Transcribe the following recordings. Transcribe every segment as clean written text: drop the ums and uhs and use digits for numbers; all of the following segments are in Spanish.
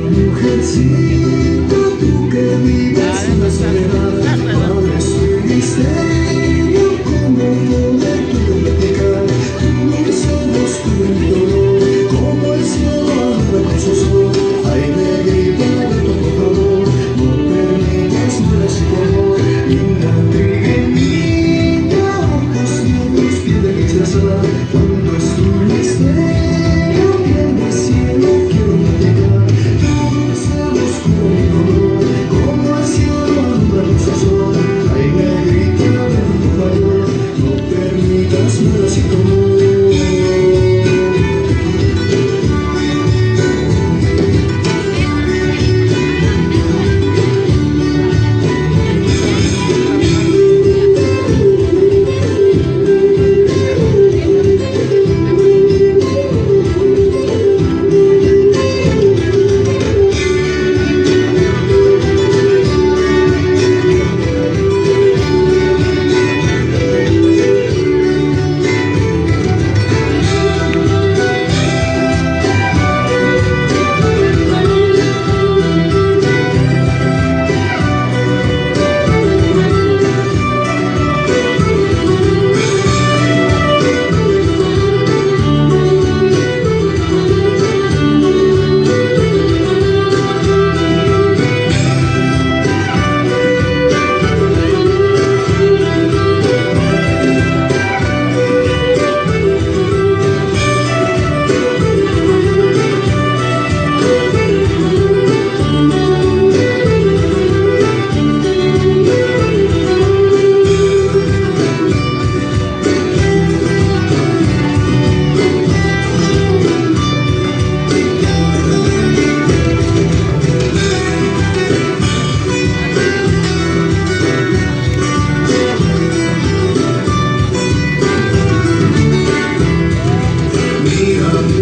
Mujercita, tú que vives en la soledad, abres un misterio, como poder tu platicar. Tus ojos, tu dolor, como el cielo alumbra con su sol. Ay, negrita, Alberto, por favor, no permitas mueras sin tu amor. Linda trigueñita, ojos negros, piel de rechazada, cuando es tu misterio, piel de cielo, quiero platicar. Como el cielo alumbra con su sol. Ay, negrita, ven por favor, no permitas mueras sin tu amor.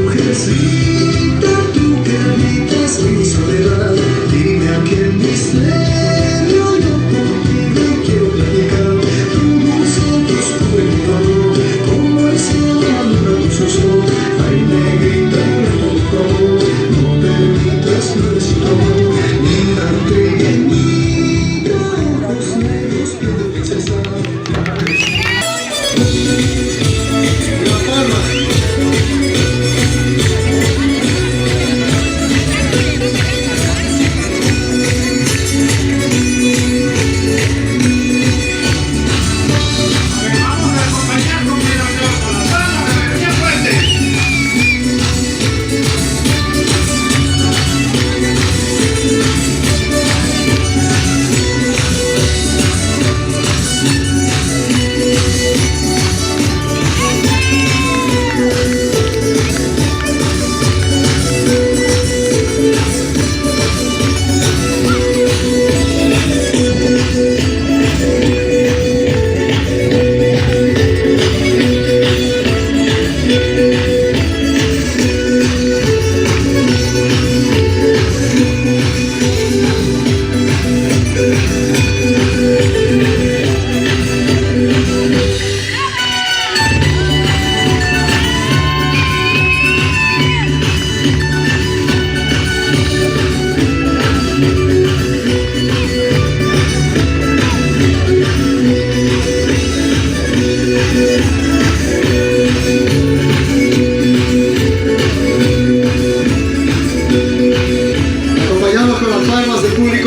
Mujercita, tú que habitas mi soledad, dime a qué misterio yo contigo quiero platicar. Tu dulce, tus cubres mi amor, como el cielo alumbra con su sol. Ay, negrita, por favor, no permitas mueras sin tu amor. Linda trigueñita, ojos negros, piel de princesa. La palma.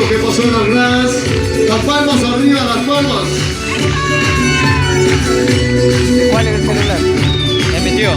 Que pasó en las palmas arriba, las palmas. ¿Cuál es el celular? Me metió.